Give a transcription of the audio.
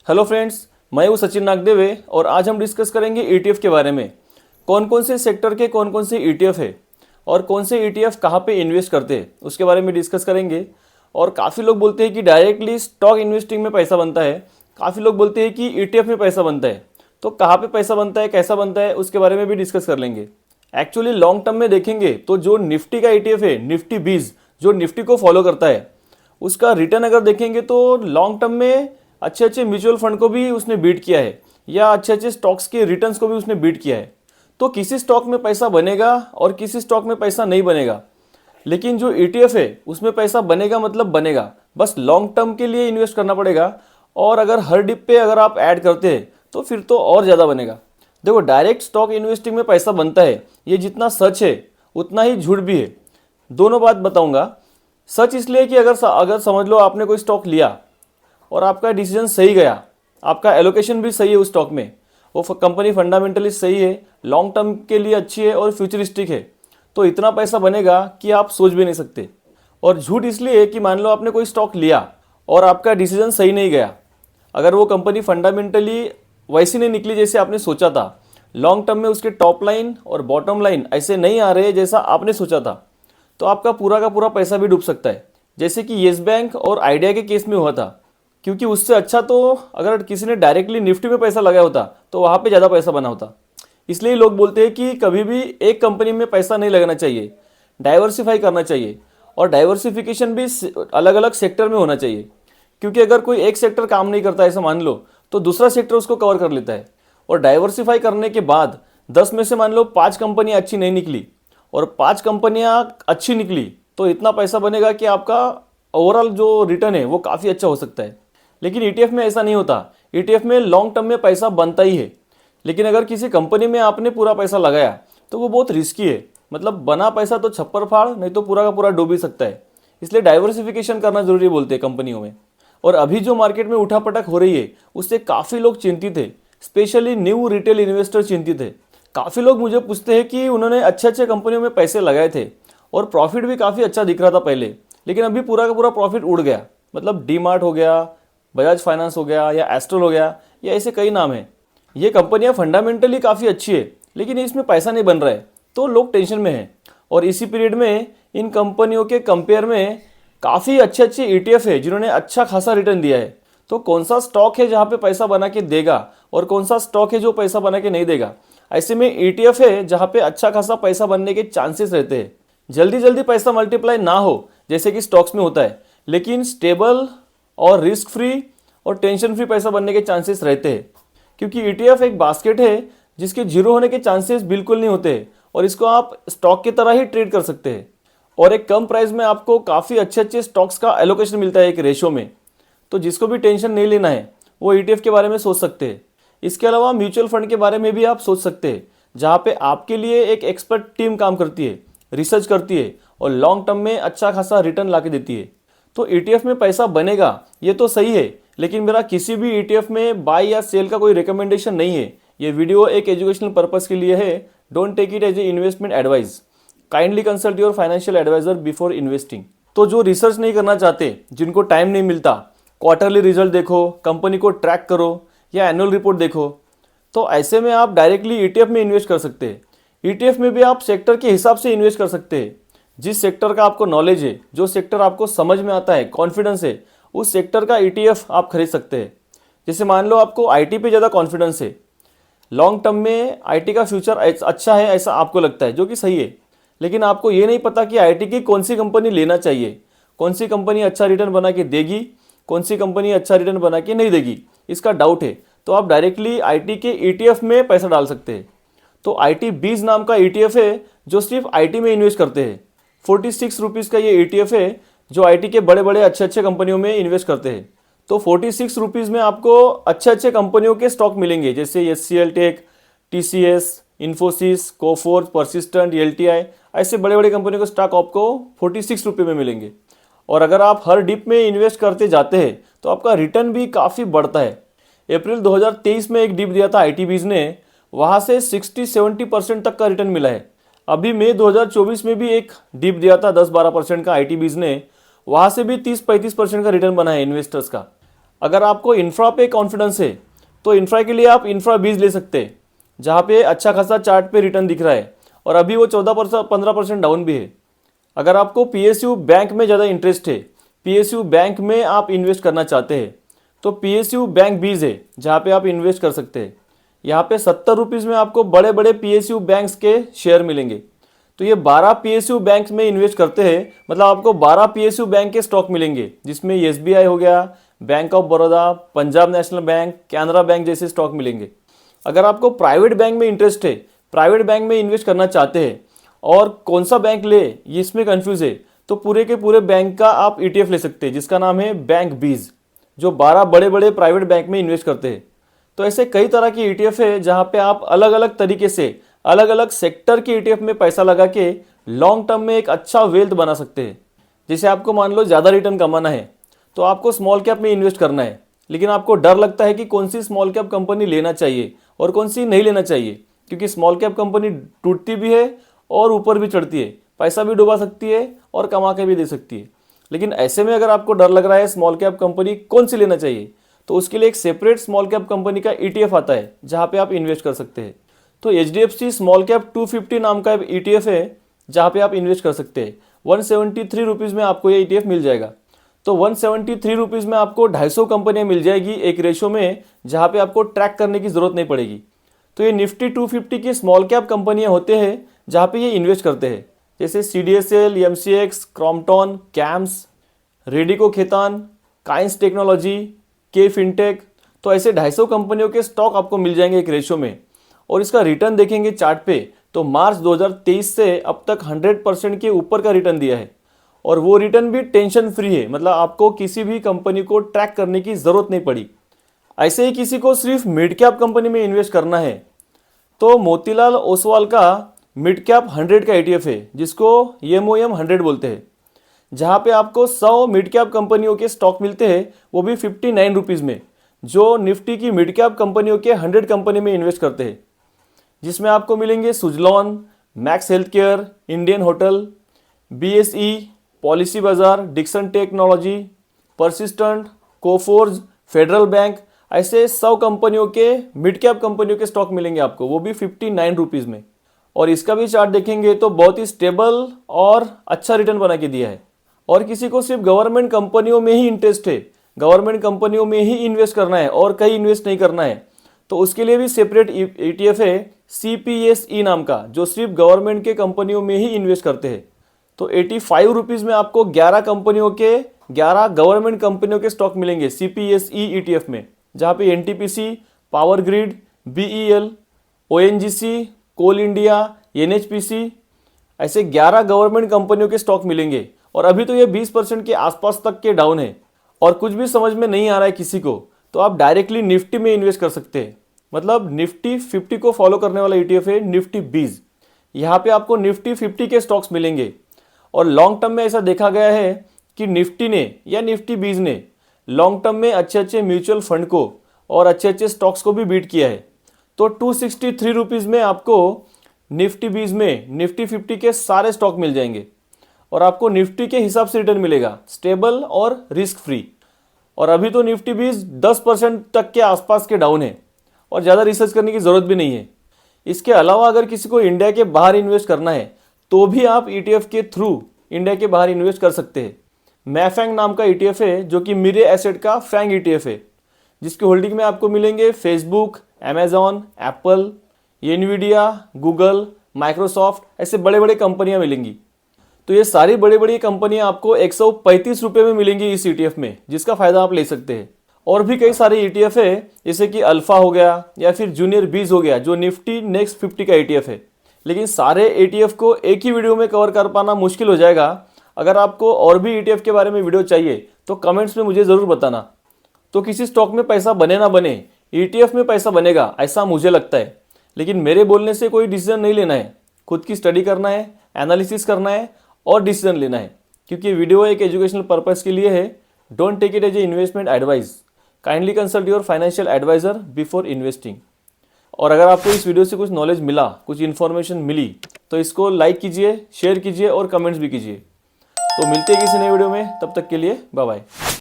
Hello friends, मैं हूँ सचिन नागदेवे और आज हम डिस्कस करेंगे ईटीएफ के बारे में। कौन कौन से सेक्टर के कौन कौन से ईटीएफ है और कौन से ईटीएफ कहाँ पे इन्वेस्ट करते हैं उसके बारे में डिस्कस करेंगे। और काफ़ी लोग बोलते हैं कि डायरेक्टली स्टॉक इन्वेस्टिंग में पैसा बनता है, काफ़ी लोग बोलते हैं कि ईटीएफ में पैसा बनता है। तो कहाँ पे पैसा बनता है, कैसा बनता है, उसके बारे में भी डिस्कस कर लेंगे। एक्चुअली लॉन्ग टर्म में देखेंगे तो जो निफ्टी का ईटीएफ है, निफ्टी 20, जो निफ्टी को फॉलो करता है, उसका रिटर्न अगर देखेंगे तो लॉन्ग टर्म में अच्छे अच्छे म्यूचुअल फंड को भी उसने बीट किया है या अच्छे अच्छे स्टॉक्स के रिटर्न्स को भी उसने बीट किया है। तो किसी स्टॉक में पैसा बनेगा और किसी स्टॉक में पैसा नहीं बनेगा, लेकिन जो ईटीएफ है उसमें पैसा बनेगा, मतलब बनेगा। बस लॉन्ग टर्म के लिए इन्वेस्ट करना पड़ेगा और अगर हर डिप पे अगर आप ऐड करते हैं तो फिर तो और ज़्यादा बनेगा। देखो, डायरेक्ट स्टॉक इन्वेस्टिंग में पैसा बनता है, ये जितना सच है उतना ही झूठ भी है। दोनों बात बताऊंगा। सच इसलिए कि अगर समझ लो आपने कोई स्टॉक लिया और आपका डिसीजन सही गया, आपका एलोकेशन भी सही है उस स्टॉक में, वो कंपनी फंडामेंटली सही है, लॉन्ग टर्म के लिए अच्छी है और फ्यूचरिस्टिक है, तो इतना पैसा बनेगा कि आप सोच भी नहीं सकते। और झूठ इसलिए है कि मान लो आपने कोई स्टॉक लिया और आपका डिसीजन सही नहीं गया, अगर वो कंपनी फंडामेंटली वैसी नहीं निकली जैसे आपने सोचा था, लॉन्ग टर्म में उसके टॉप लाइन और बॉटम लाइन ऐसे नहीं आ रहे जैसा आपने सोचा था, तो आपका पूरा का पूरा पैसा भी डूब सकता है। जैसे कि येस बैंक और आइडिया के केस में हुआ था, क्योंकि उससे अच्छा तो अगर किसी ने डायरेक्टली निफ्टी में पैसा लगाया होता तो वहाँ पे ज़्यादा पैसा बना होता। इसलिए लोग बोलते हैं कि कभी भी एक कंपनी में पैसा नहीं लगाना चाहिए, डाइवर्सिफाई करना चाहिए। और डाइवर्सिफिकेशन भी अलग अलग सेक्टर में होना चाहिए, क्योंकि अगर कोई एक सेक्टर काम नहीं करता ऐसा मान लो तो दूसरा सेक्टर उसको कवर कर लेता है। और डाइवर्सिफाई करने के बाद 10 में से मान लो 5 कंपनियाँ अच्छी नहीं निकली और 5 कंपनियाँ अच्छी निकली, तो इतना पैसा बनेगा कि आपका ओवरऑल जो रिटर्न है वो काफ़ी अच्छा हो सकता है। लेकिन ईटीएफ में ऐसा नहीं होता। ईटीएफ में लॉन्ग टर्म में पैसा बनता ही है, लेकिन अगर किसी कंपनी में आपने पूरा पैसा लगाया तो वो बहुत रिस्की है। मतलब बना पैसा तो छप्पर फाड़, नहीं तो पूरा का पूरा डूब ही सकता है। इसलिए डाइवर्सिफिकेशन करना जरूरी बोलते हैं कंपनियों में। और अभी जो मार्केट में उठापटक हो रही है उससे काफ़ी लोग चिंतित है, स्पेशली न्यू रिटेल इन्वेस्टर चिंतित है। काफ़ी लोग मुझे पूछते हैं कि उन्होंने अच्छे अच्छे कंपनियों में पैसे लगाए थे और प्रॉफिट भी काफ़ी अच्छा दिख रहा था पहले, लेकिन अभी पूरा का पूरा प्रॉफिट उड़ गया। मतलब डी मार्ट हो गया, बजाज फाइनेंस हो गया या एस्ट्रल हो गया, या ऐसे कई नाम हैं। ये कंपनियां फंडामेंटली काफ़ी अच्छी है, लेकिन इसमें पैसा नहीं बन रहा है, तो लोग टेंशन में हैं। और इसी पीरियड में इन कंपनियों के कंपेयर में काफ़ी अच्छे अच्छे ईटीएफ है जिन्होंने अच्छा खासा रिटर्न दिया है। तो कौन सा स्टॉक है जहाँ पे पैसा बना के देगा और कौन सा स्टॉक है जो पैसा बना के नहीं देगा, ऐसे में ईटीएफ है जहाँ पे अच्छा खासा पैसा बनने के चांसेस रहते हैं। जल्दी जल्दी पैसा मल्टीप्लाई ना हो जैसे कि स्टॉक्स में होता है, लेकिन स्टेबल और रिस्क फ्री और टेंशन फ्री पैसा बनने के चांसेस रहते हैं। क्योंकि ईटीएफ एक बास्केट है जिसके जीरो होने के चांसेस बिल्कुल नहीं होते और इसको आप स्टॉक की तरह ही ट्रेड कर सकते हैं। और एक कम प्राइस में आपको काफ़ी अच्छे अच्छे स्टॉक्स का एलोकेशन मिलता है एक रेशो में। तो जिसको भी टेंशन नहीं लेना है वो ईटीएफ के बारे में सोच सकते हैं। इसके अलावा म्यूचुअल फंड के बारे में भी आप सोच सकते हैं, जहाँ पे आपके लिए एक एक्सपर्ट टीम काम करती है, रिसर्च करती है और लॉन्ग टर्म में अच्छा खासा रिटर्न ला के देती है। तो ईटीएफ में पैसा बनेगा ये तो सही है, लेकिन मेरा किसी भी ईटीएफ में बाय या सेल का कोई रिकमेंडेशन नहीं है। ये वीडियो एक एजुकेशनल पर्पस के लिए है। Don't take it as a investment advice. Kindly consult your financial advisor before investing. तो जो रिसर्च नहीं करना चाहते, जिनको टाइम नहीं मिलता, क्वार्टरली रिजल्ट देखो, कंपनी को ट्रैक करो या एनुअल रिपोर्ट देखो, तो ऐसे में आप डायरेक्टली ईटीएफ में इन्वेस्ट कर सकते हैं। ईटीएफ में भी आप सेक्टर के हिसाब से इन्वेस्ट कर सकते हैं। जिस सेक्टर का आपको नॉलेज है, जो सेक्टर आपको समझ में आता है, कॉन्फिडेंस है, उस सेक्टर का ईटीएफ आप खरीद सकते हैं। जैसे मान लो आपको आईटी पे ज़्यादा कॉन्फिडेंस है, लॉन्ग टर्म में आईटी का फ्यूचर अच्छा है ऐसा आपको लगता है, जो कि सही है, लेकिन आपको ये नहीं पता कि आईटी की कौन सी कंपनी लेना चाहिए, कौन सी कंपनी अच्छा रिटर्न बना के देगी, कौन सी कंपनी अच्छा रिटर्न बना के नहीं देगी, इसका डाउट है, तो आप डायरेक्टली आईटी के ईटीएफ में पैसा डाल सकते हैं। तो आईटी 20 नाम का ईटीएफ है जो सिर्फ आईटी में इन्वेस्ट करते हैं। 46 रुपीज़ का ये ईटीएफ है जो आईटी के बड़े बड़े अच्छे अच्छे कंपनियों में इन्वेस्ट करते हैं। तो 46 रुपीज़ में आपको अच्छे अच्छे कंपनियों के स्टॉक मिलेंगे, जैसे एचसीएल टेक, टीसीएस, इन्फोसिस, कोफोर्ज, परसिस्टेंट, एलटीआई, ऐसे बड़े बड़े कंपनियों के स्टॉक आपको 46 रुपये में मिलेंगे। और अगर आप हर डिप में इन्वेस्ट करते जाते हैं तो आपका रिटर्न भी काफ़ी बढ़ता है। अप्रैल 2023 में एक डिप दिया था आईटीबीज ने, वहाँ से 60-70% तक का रिटर्न मिला है। अभी मई 2024 में भी एक डिप दिया था 10-12% का आईटीबीज ने, वहाँ से भी 30-35% का रिटर्न बना है इन्वेस्टर्स का। अगर आपको इंफ्रा पे कॉन्फिडेंस है तो इंफ्रा के लिए आप इंफ्रा 20 ले सकते हैं, जहाँ पे अच्छा खासा चार्ट पे रिटर्न दिख रहा है और अभी वो 14-15% डाउन भी है। अगर आपको PSU बैंक में ज़्यादा इंटरेस्ट है, PSU बैंक में आप इन्वेस्ट करना चाहते हैं, तो PSU बैंक 20 है जहाँ पे आप इन्वेस्ट कर सकते हैं। यहाँ पे 70 रुपीज़ में आपको बड़े बड़े PSU बैंक्स के शेयर मिलेंगे। तो ये 12 PSU बैंक में इन्वेस्ट करते हैं, मतलब आपको 12 PSU बैंक के स्टॉक मिलेंगे, जिसमें SBI हो गया, bank of Baroda, Punjab national bank, Canara bank जैसे स्टॉक मिलेंगे। अगर आपको प्राइवेट बैंक में इंटरेस्ट है, प्राइवेट बैंक में इन्वेस्ट करना चाहते हैं और कौन सा बैंक ले ये इसमें कंफ्यूज है, तो पूरे के पूरे बैंक का आप ETF ले सकते हैं, जिसका नाम है बैंक 20, जो 12 बड़े बड़े प्राइवेट बैंक में इन्वेस्ट करते हैं। तो ऐसे कई तरह की ETF है जहाँ पे आप अलग अलग तरीके से अलग अलग सेक्टर के ETF में पैसा लगा के लॉन्ग टर्म में एक अच्छा वेल्थ बना सकते हैं। जैसे आपको मान लो ज़्यादा रिटर्न कमाना है तो आपको स्मॉल कैप में इन्वेस्ट करना है, लेकिन आपको डर लगता है कि कौन सी स्मॉल कैप कंपनी लेना चाहिए और कौन सी नहीं लेना चाहिए, क्योंकि स्मॉल कैप कंपनी टूटती भी है और ऊपर भी चढ़ती है, पैसा भी डुबा सकती है और कमा के भी दे सकती है। लेकिन ऐसे में अगर आपको डर लग रहा है स्मॉल कैप कंपनी कौन सी लेना चाहिए, तो उसके लिए एक सेपरेट स्मॉल कैप कंपनी का ETF आता है जहाँ पे आप इन्वेस्ट कर सकते हैं। तो HDFC स्मॉल कैप 250 नाम का ETF है जहाँ पे आप इन्वेस्ट कर सकते हैं। 173 रुपीज़ में आपको ये ETF मिल जाएगा। तो 173 रुपीज़ में आपको 250 कंपनियां मिल जाएगी एक रेशो में, जहाँ पे आपको ट्रैक करने की ज़रूरत नहीं पड़ेगी। तो ये निफ्टी 250 की स्मॉल कैप कंपनियां होते हैं जहाँ पे ये इन्वेस्ट करते हैं, जैसे CDSL, MCX, Crompton, CAMS, Radico Khaitan, Kaynes Technology, KFintech. तो ऐसे 250 कंपनियों के स्टॉक आपको मिल जाएंगे एक रेशो में। और इसका रिटर्न देखेंगे चार्ट पे तो मार्च 2023 से अब तक 100% के ऊपर का रिटर्न दिया है, और वो रिटर्न भी टेंशन फ्री है, मतलब आपको किसी भी कंपनी को ट्रैक करने की ज़रूरत नहीं पड़ी। ऐसे ही किसी को सिर्फ मिड कैप कंपनी में इन्वेस्ट करना है तो मोतीलाल ओसवाल का मिड कैप 100 का ETF है, जिसको MOM 100 बोलते हैं, जहाँ पे आपको 100 मिड कैप कंपनियों के स्टॉक मिलते हैं, वो भी 59 रुपीज़ में, जो निफ्टी की मिड कैप कंपनियों के 100 कंपनी में इन्वेस्ट करते हैं, जिसमें आपको मिलेंगे Suzlon, Max Health Care, Indian Hotel, BSE, Policy Bazaar, Dixon Technology, Persistent, Coforge, Federal Bank. ऐसे 100 कंपनियों के मिड कैप कंपनियों के स्टॉक मिलेंगे आपको, वो भी 59 रुपीज़ में। और इसका भी चार्ट देखेंगे तो बहुत ही स्टेबल और अच्छा रिटर्न बना के दिया है। और किसी को सिर्फ गवर्नमेंट कंपनियों में ही इंटरेस्ट है, गवर्नमेंट कंपनियों में ही इन्वेस्ट करना है और कहीं इन्वेस्ट नहीं करना है, तो उसके लिए भी सेपरेट ETF है CPSE नाम का, जो सिर्फ गवर्नमेंट के कंपनियों में ही इन्वेस्ट करते हैं। तो 85 रुपीज़ में आपको 11 कंपनियों के 11 गवर्नमेंट कंपनियों के स्टॉक मिलेंगे CPSE ETF में, जहाँ पे NTPC, power grid, BEL, ONGC, कोल इंडिया, NHPC, ऐसे 11 गवर्नमेंट कंपनियों के स्टॉक मिलेंगे। और अभी तो ये 20% के आसपास तक के डाउन है और कुछ भी समझ में नहीं आ रहा है किसी को, तो आप डायरेक्टली निफ्टी में इन्वेस्ट कर सकते हैं। मतलब निफ्टी 50 को फॉलो करने वाला ETF है निफ्टी 20। यहाँ पे आपको निफ्टी 50 के स्टॉक्स मिलेंगे। और लॉन्ग टर्म में ऐसा देखा गया है कि निफ्टी ने या निफ्टी 20 ने लॉन्ग टर्म में अच्छे अच्छे म्यूचुअल फंड को और अच्छे अच्छे स्टॉक्स को भी बीट किया है। तो 263 रुपीज़ में आपको निफ्टी 20 में निफ्टी 50 के सारे स्टॉक मिल जाएंगे और आपको निफ्टी के हिसाब से रिटर्न मिलेगा, स्टेबल और रिस्क फ्री। और अभी तो निफ्टी 20 10% तक के आसपास के डाउन है और ज़्यादा रिसर्च करने की ज़रूरत भी नहीं है। इसके अलावा अगर किसी को इंडिया के बाहर इन्वेस्ट करना है तो भी आप ETF के थ्रू इंडिया के बाहर इन्वेस्ट कर सकते हैं। मैफैंग नाम का ETF है, जो कि मिरे एसेट का फैंग ETF है, जिसकी होल्डिंग में आपको मिलेंगे Facebook, Amazon, Apple, Nvidia, Google, Microsoft, ऐसे बड़े बड़े कंपनियां मिलेंगी। तो ये सारी बड़ी बड़ी कंपनियां आपको 135 रुपये में मिलेंगी इस ETF में, जिसका फ़ायदा आप ले सकते हैं। और भी कई सारे ETF है, जैसे कि अल्फा हो गया या फिर जूनियर 20 हो गया, जो निफ्टी नेक्स्ट 50 का ETF है। लेकिन सारे ETF को एक ही वीडियो में कवर कर पाना मुश्किल हो जाएगा। अगर आपको और भी ETF के बारे में वीडियो चाहिए तो कमेंट्स में मुझे ज़रूर बताना। तो किसी स्टॉक में पैसा बने ना बने, ETF में पैसा बनेगा ऐसा मुझे लगता है। लेकिन मेरे बोलने से कोई डिसीजन नहीं लेना है, खुद की स्टडी करना है, एनालिसिस करना है और डिसीजन लेना है, क्योंकि वीडियो एक एजुकेशनल पर्पज़ के लिए है। Don't take it as a investment advice. Kindly consult your financial advisor before investing. और अगर आपको इस वीडियो से कुछ नॉलेज मिला, कुछ इन्फॉर्मेशन मिली, तो इसको लाइक कीजिए, शेयर कीजिए और कमेंट्स भी कीजिए। तो मिलते हैं किसी नए वीडियो में, तब तक के लिए बाय बाय।